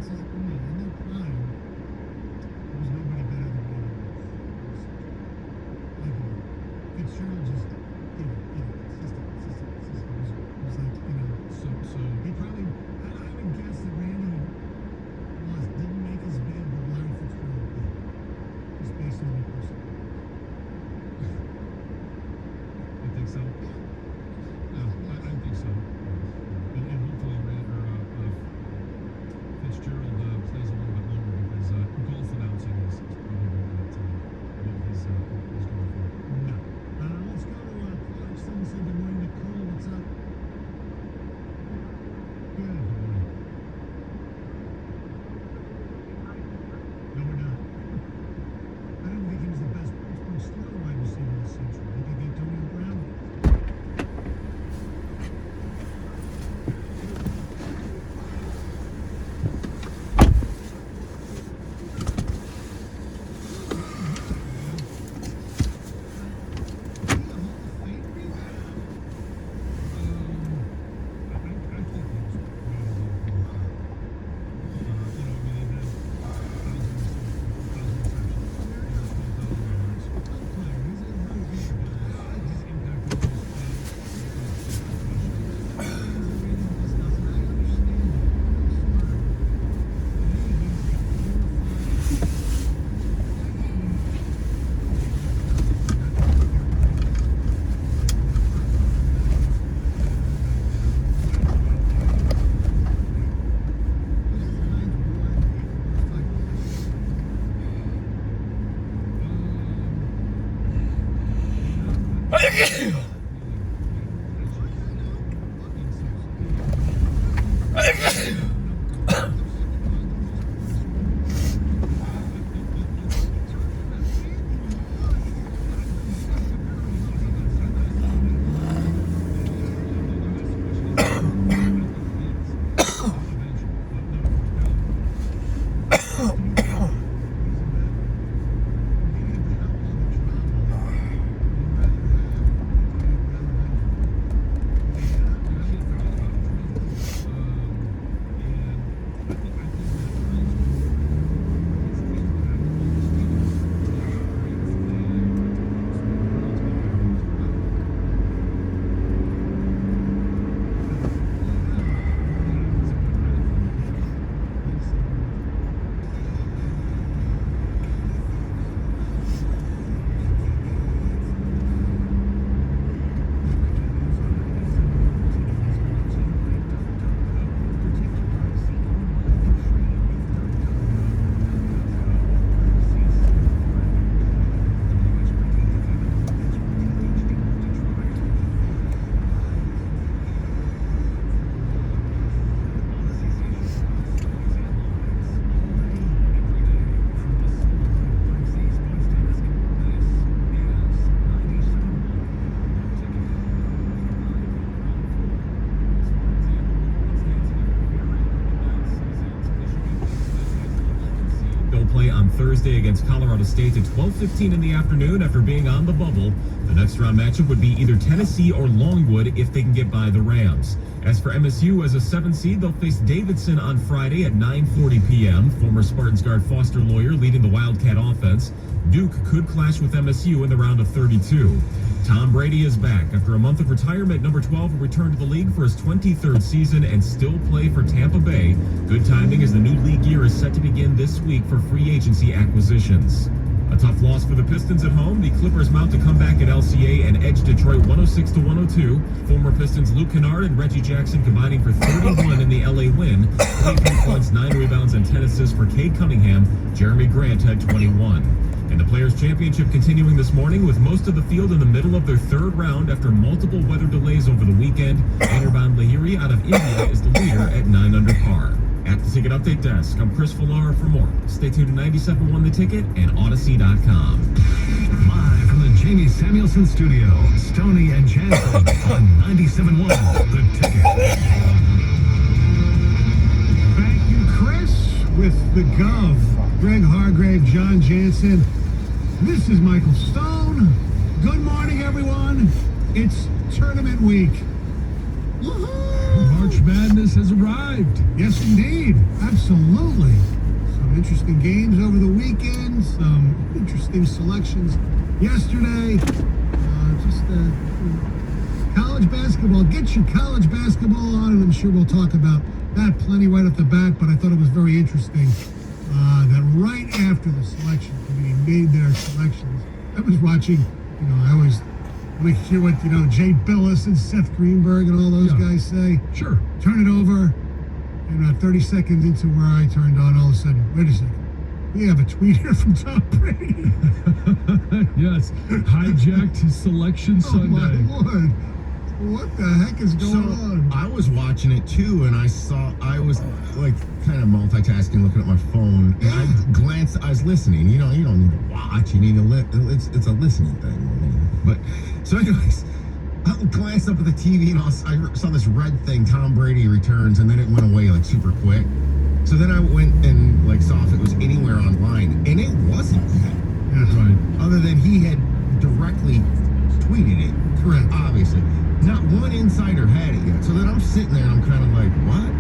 chances for me. In their prime, there was nobody better than Randy Moss. Like, Fitzgerald just, consistent. It was like, So he probably, I would guess that Randy Moss didn't make his bed, but Larry Fitzgerald did. Just based on their personality. you think so? No, I think so. And hopefully Fitzgerald plays a little bit longer because golf announcing is probably not what he's going for. No. Let's go to Clarkson. Say good morning to Cole. What's up? Good. No, we're not. I don't think he was the best Pittsburgh Steelers wide receiver this century. I think Antonio Brown. Thursday against Colorado State at 12:15 in the afternoon after being on the bubble. The next round matchup would be either Tennessee or Longwood if they can get by the Rams. As for MSU, as a 7 seed, they'll face Davidson on Friday at 9:40 p.m. Former Spartans guard Foster Loyer leading the Wildcat offense. Duke could clash with MSU in the round of 32. Tom Brady is back. After a month of retirement, number 12 will return to the league for his 23rd season and still play for Tampa Bay. Good timing as the new league year is set to begin this week for free agency acquisitions. A tough loss for the Pistons at home. The Clippers mount to come back at LCA and edge Detroit 106-102. Former Pistons Luke Kennard and Reggie Jackson combining for 31 in the LA win. 23 points, 9 rebounds, and 10 assists for Cade Cunningham. Jeremy Grant had 21. And the Players' Championship continuing this morning with most of the field in the middle of their third round after multiple weather delays over the weekend. Anirban Lahiri out of India is the leader at 9 under par. At the Ticket Update Desk, I'm Chris Villar for more. Stay tuned to 97.1 The Ticket and Odyssey.com. Live from the Jamie Samuelson Studio, Stoney and Jansen on 97.1 The Ticket. Thank you, Chris, with the Gov. Greg Hargrave, John Jansen. This is Michael Stone. Good morning, everyone. It's tournament week. Woohoo! March Madness has arrived. Yes, indeed. Absolutely. Some interesting games over the weekend. Some interesting selections yesterday. College basketball. Get your college basketball on, and I'm sure we'll talk about that plenty right off the bat. But I thought it was very interesting that right after the selection committee made their selections, I was watching. I always want to hear what Jay Billis and Seth Greenberg and all those guys say. Sure. Turn it over, and 30 seconds into where I turned on, all of a sudden, wait a second. We have a tweet here from Tom Brady. Yes, hijacked his selection Sunday. My Lord. What the heck is going on? I was watching it too, and I was like kind of multitasking, looking at my phone, and I glanced. I was listening. You don't need to watch. You need to it's a listening thing. But so, anyways, I glanced up at the TV and I saw this red thing. Tom Brady returns, and then it went away like super quick. So then I went and saw if it was anywhere online, and it wasn't yet. Right. Other than he had directly tweeted it. Correct. Obviously. Not one insider had it yet. So then I'm sitting there and I'm kind of like, what?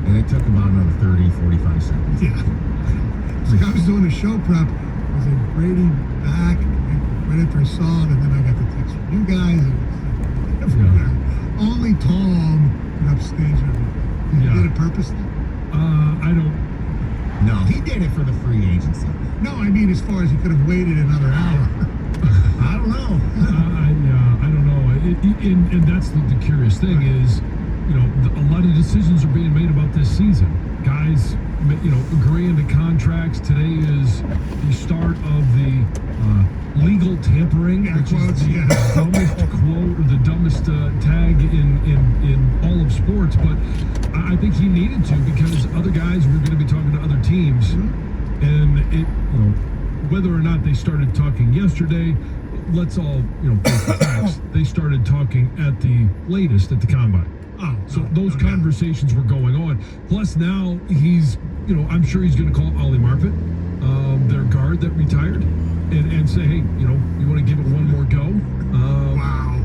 And it took about another 30, 45 seconds. Yeah. So I was doing a show prep. I was like, Brady back right after I saw it, and then I got the text from you guys. And it was everywhere. Only Tom could upstage everything. He did it purposely? I don't. No, he did it for the free agency. No, I mean as far as he could have waited another hour. I don't know. I don't know. And that's the curious thing is, a lot of decisions are being made about this season. Guys, agreeing to contracts. Today is the start of the legal tampering, which is the dumbest quote or the dumbest tag in all of sports. But I think he needed to, because other guys were going to be talking to other teams, and whether or not they started talking yesterday, let's all face the facts. They started talking at the latest at the combine. So those conversations were going on. Plus now he's, I'm sure he's going to call Ollie Marpet, their guard that retired, and say, hey, you want to give it one more go? Wow.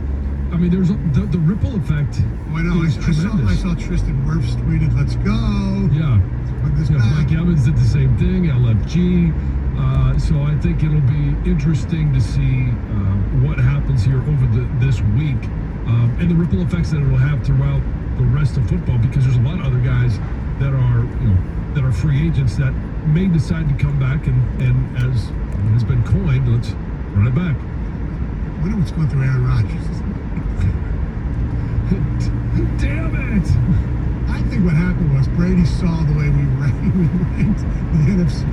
I mean, there's the ripple effect. Oh, I know. I saw Tristan Wirfs tweeted, "Let's go." Yeah. Put this back. Mike Evans did the same thing. LFG. So I think it'll be interesting to see what happens here over this week, and the ripple effects that it'll have throughout the rest of football. Because there's a lot of other guys that are free agents that may decide to come back, and as has been coined, let's run it back. I wonder what's going through Aaron Rodgers. Damn it! I think what happened was Brady saw the way we ranked the NFC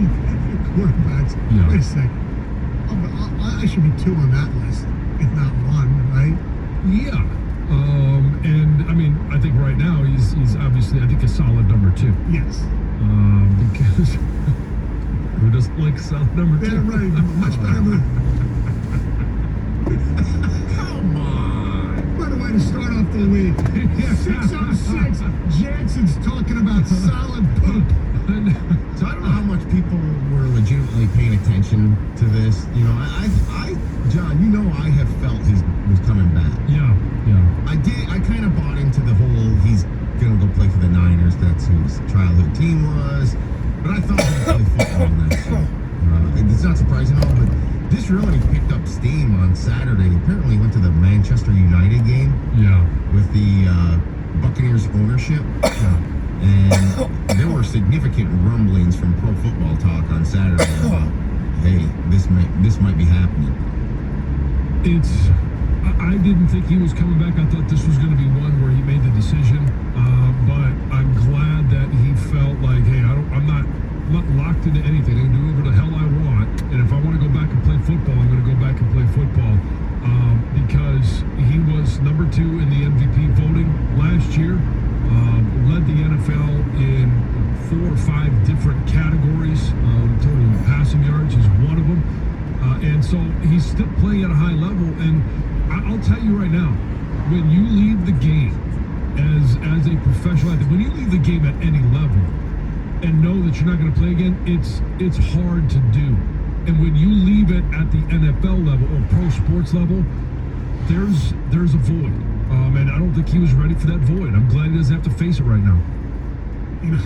quarterbacks. Yeah. Wait a second. I should be 2 on that list, if not 1, right? Yeah. And I mean, I think right now he's obviously, I think, a solid number 2. Yes. Because who doesn't like solid number 2? Yeah, right. Much better than. Come on. What a way to start off the week. 6:06. Jackson's talking about solid poop. So I don't know how much people were legitimately paying attention to this. John, I have felt he was coming back. Yeah. I kind of bought into the whole he's going to go play for the Niners. That's who his childhood team was. But I thought he'd play football next year. It's not surprising at all, but this really picked up steam on Saturday. Apparently he went to the Manchester United game with the Buccaneers ownership. And there were significant rumblings from Pro Football Talk on Saturday about, hey, this might be happening. I didn't think he was coming back. I thought this was going to be one where he made the decision. But I'm glad that he felt like, hey, I'm not locked into anything. I can do whatever the hell I want. And if I want to go back and play football, I'm going to go back and play football. Because he was number 2 in the MVP voting last year. Led the NFL in 4 or 5 different categories. Total passing yards is one of them. And so he's still playing at a high level. And I'll tell you right now, when you leave the game as a professional athlete, when you leave the game at any level and know that you're not going to play again, it's hard to do. And when you leave it at the NFL level or pro sports level, there's a void. And I don't think he was ready for that void. I'm glad he doesn't have to face it right now. You know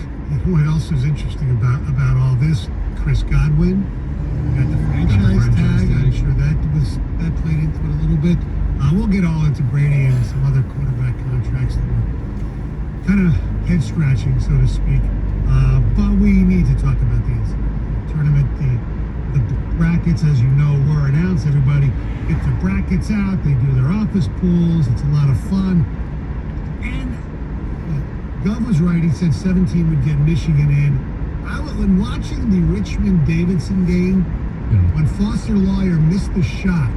what else is interesting about all this? Chris Godwin got the franchise tag. I'm sure that played into it a little bit. We'll get all into Brady and some other quarterback contracts that were kind of head scratching, so to speak. But we need to talk about the tournament. The brackets, as you know, were announced. Everybody get their brackets out. They do their office pools. It's a lot of fun. And Gov was right. He said 17 would get Michigan in. When watching the Richmond-Davidson game, when Foster Lawyer missed the shot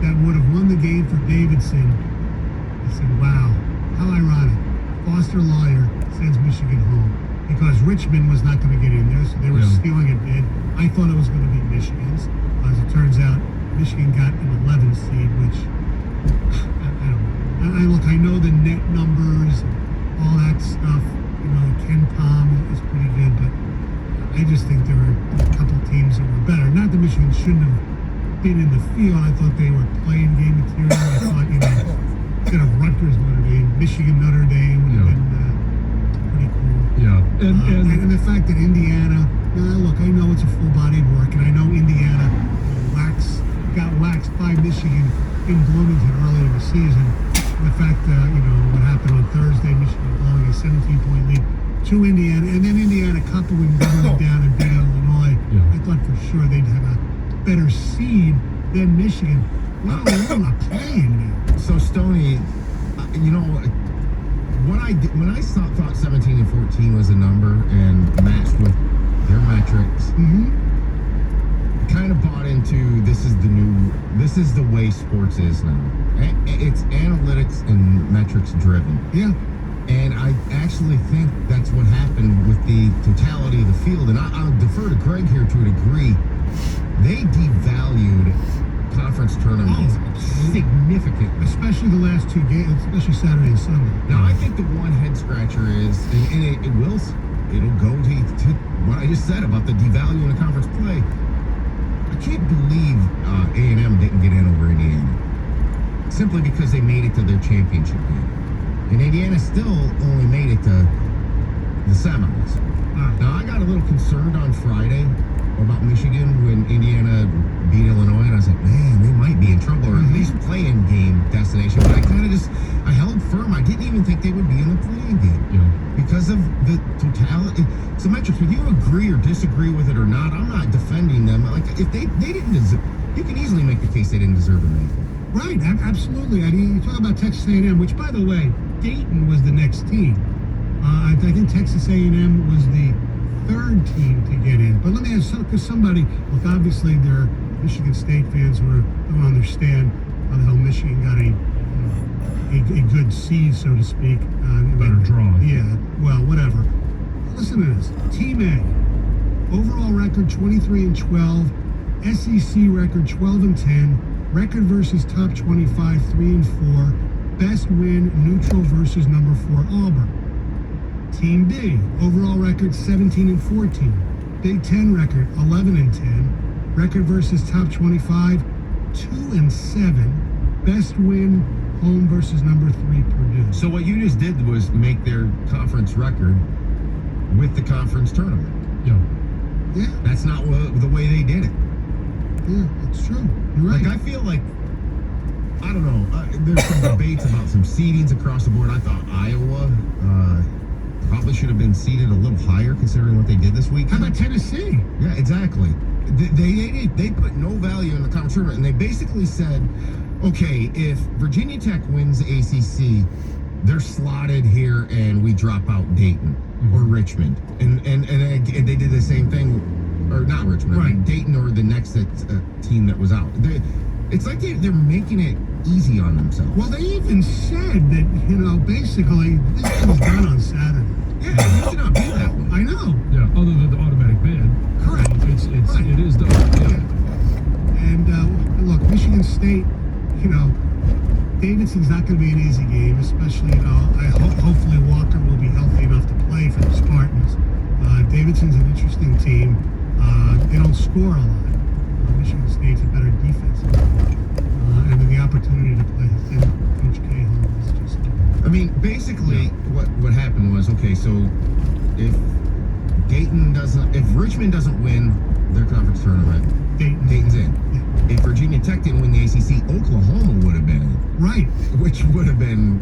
that would have won the game for Davidson, I said, wow, how ironic. Foster Lawyer sends Michigan home because Richmond was not going to get in there, so they were stealing a bid. I thought it was going to be Michigan's. As it turns out, Michigan got an 11th seed, which, I don't know. I know the net numbers, all that stuff. You know, Ken Palm is pretty good, but I just think there were a couple teams that were better. Not that Michigan shouldn't have been in the field. I thought they were playing game material. I thought, you know, instead of Rutgers Notre Dame, Michigan Notre Dame would have been pretty cool. Yeah, and the fact that Indiana, look, I know it's a full-bodied work, and I know Indiana got waxed by Michigan in Bloomington earlier in the season. And the fact that, you know, what happened on Thursday, Michigan blowing a 17-point lead to Indiana, and then Indiana coupling going down and beat Illinois. I thought for sure they'd have a better seed than Michigan. Well, they're not playing now. So Stoney, you know, when I thought 17 and 14 was a number and matched with their metrics, kind of bought into this is the way sports is now. It's analytics and metrics driven. Yeah. And I actually think that's what happened with the totality of the field. And I'll defer to Greg here to a degree. They devalued conference tournaments significantly. Especially the last two games, especially Saturday and Sunday. Now, I think the one head scratcher is, and it'll go to what I just said about the devaluing of conference play. I can't believe A&M didn't get in over Indiana. Simply because they made it to their championship game. And Indiana still only made it to the Seminoles. Now, I got a little concerned on Friday about Michigan when Indiana beat Illinois, and I was like, man, they might be in trouble, or at least play-in game destination. But I held firm. I didn't even think they would be in the play-in game. Because of the totality. So, metrics, whether you agree or disagree with it or not, I'm not defending them. Like, if they didn't deserve, you can easily make the case they didn't deserve to make it. Right, absolutely. I mean, you talk about Texas A&M, which, by the way, Dayton was the next team. I think Texas A&M was the third team to get in. But let me ask, because somebody, look, obviously there are Michigan State fans who don't understand how the hell Michigan got a good seed, so to speak. better draw. Yeah, well, whatever. Listen to this. Team A, overall record 23-12, SEC record 12-10. Record versus top 25, 3-4. Best win, neutral versus number 4, Auburn. Team B, overall record 17-14. Big Ten record 11-10. Record versus top 25, 2-7. Best win, home versus number 3, Purdue. So what you just did was make their conference record with the conference tournament. Yeah, That's not the way they did it. yeah, it's true. You're right. Like, I feel like, I don't know, there's some debates about some seedings across the board. I thought Iowa probably should have been seeded a little higher considering what they did this week. How about Tennessee? Yeah, exactly. They put no value in the conference tournament, and they basically said, okay, if Virginia Tech wins the ACC, they're slotted here and we drop out Dayton or Richmond. And they did the same thing, or not Richmond, Right. I mean Dayton or the next team that was out. It's like they're making it easy on themselves. Well, they even said that, basically, this was done on Saturday. Yeah, it used to not be that way. I know. Yeah, other than the automatic bid. Correct. Right. It is done. Yeah. And look, Michigan State, Davidson's not going to be an easy game, especially, hopefully Walker will be healthy enough to play for the Spartans. Davidson's an interesting team. They don't score a lot. Michigan State's a better defense. And then the opportunity to play Coach Cahill is just basically, what happened was, okay, so if Richmond doesn't win their conference tournament, Dayton's in. Yeah. If Virginia Tech didn't win the ACC, Oklahoma would have been in. Right. Which would have been,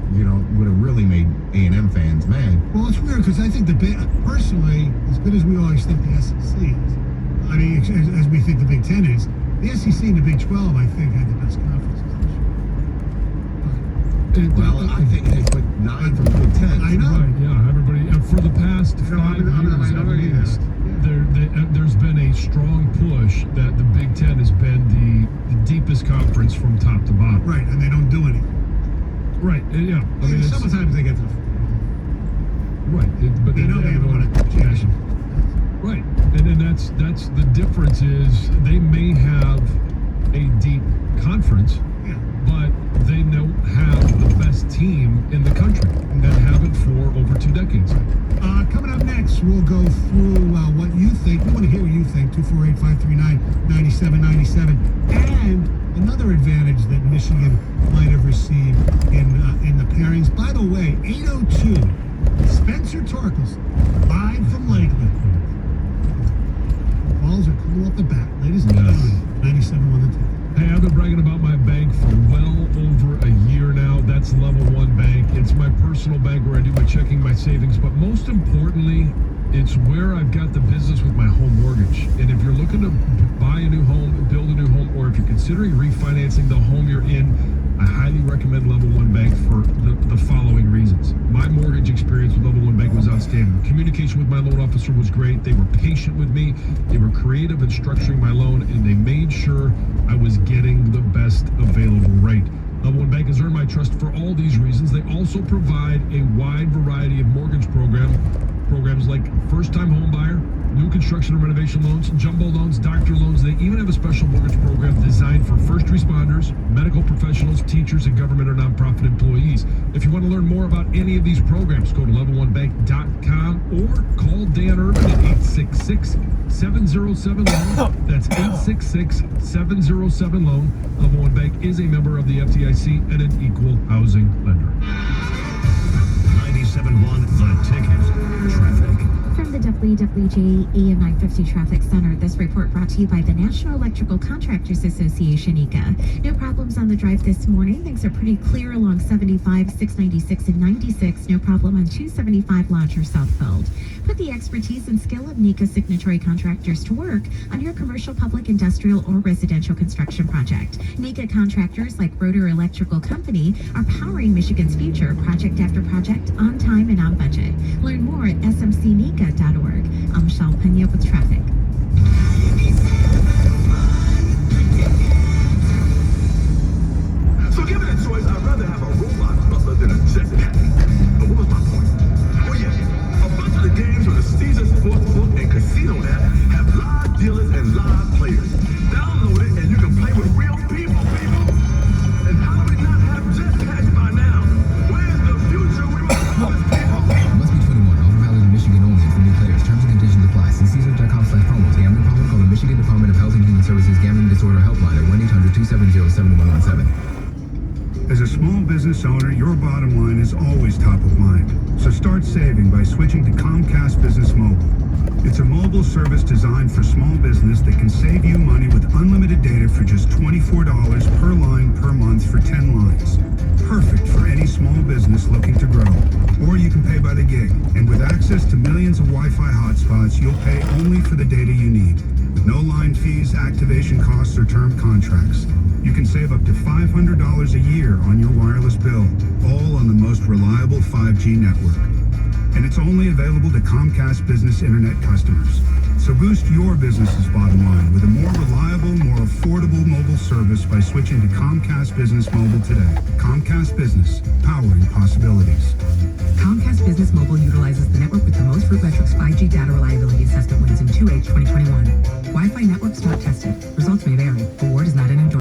would have really made A&M fans mad. Well, it's weird because I think personally, as good as we always think the SEC is, I mean, as we think the Big Ten is, the SEC and the Big 12, I think, had the best conferences this year. Well, I think they put 9 from the Big Ten. I know. Right, yeah, everybody. For the past 5 I'm in the years, at minority there. least, there's been a strong push that the Big Ten has been the deepest conference from top to bottom. Right, and they don't do anything. Right, yeah. I mean, sometimes they get to the right, but they know they haven't won a championship. Right, and then that's the difference is they may have a deep conference, Yeah. but they don't have the best team in the country and haven't for over 2 decades. Coming up next, we'll go through what you think. We want to hear what you think. 248-539-9797. And another advantage that Michigan might have received in the pairings. By the way, 8:02, Spencer Torkelson, live from Lakeland. Balls are coming off the bat. Ladies and gentlemen, 97-1 the ticket. Hey, I've been bragging about my bank for well over a year now. That's Level 1 Bank. It's my personal bank where I do my checking, my savings, but most importantly, it's where I've got the business with my home mortgage. And if you're looking to buy a new home, build a new home, or if you're considering refinancing the home you're in, I highly recommend Level 1 Bank for the following reasons. My mortgage experience with Level 1 Bank was outstanding. Communication with my loan officer was great. They were patient with me. They were creative in structuring my loan, and they made sure I was getting the best available rate. Level 1 Bank has earned my trust for all these reasons. They also provide a wide variety of mortgage programs like first-time home buyer, new construction and renovation loans, jumbo loans, doctor loans. They even have a special mortgage program designed for first responders, medical professionals, teachers, and government or nonprofit employees. If you want to learn more about any of these programs, go to level1bank.com or call Dan Urban at 866-707-LOAN. That's 866-707-LOAN. Level 1 Bank is a member of the FDIC and an equal housing lender. 97.1 The Ticket. Traffic. From the WWJ AM 950 Traffic Center, this report brought to you by the National Electrical Contractors Association, NECA. No problems on the drive this morning. Things are pretty clear along 75, 696, and 96. No problem on 275 Lodge or Southfield. Put the expertise and skill of NECA signatory contractors to work on your commercial, public, industrial, or residential construction project. NECA contractors like Rotor Electrical Company are powering Michigan's future project after project on time and on budget. Learn more at smcneca.org. I'm Michelle Pena with traffic. So given a choice, I'd rather have a robot butler than a Jetson happy. But what was my point? Oh yeah, a bunch of the games on the Caesars Sportsbook and Casino app have live dealers and live players. Download it and you can play with real people. And how do we not have jetpacks by now? Where's the future we were promised people? Must be 21. Offer valid in Michigan only and for new players. Terms and conditions apply. See Caesars.com/promos. Gambling problem? Call the Michigan Department of Health and Human Services Gambling Disorder Helpline at 1-800-270-7117. As a small business owner, your bottom line is always top of mind. So start saving by switching to Comcast Business Mobile. It's a mobile service designed for small business that can save you money with unlimited data for just $24 per line per month for 10 lines. Perfect for any small business looking to grow. Or you can pay by the gig. And with access to millions of Wi-Fi hotspots, you'll pay only for the data you need. With no line fees, activation costs, or term contracts. You can save up to $500 a year on your wireless bill, all on the most reliable 5G network. And it's only available to Comcast Business Internet customers. So boost your business's bottom line with a more reliable, more affordable mobile service by switching to Comcast Business Mobile today. Comcast Business, powering possibilities. Comcast Business Mobile utilizes the network with the most RootMetrics 5G data reliability assessment wins in 2H 2021. Wi-Fi networks not tested. Results may vary. Award is not an endorsement.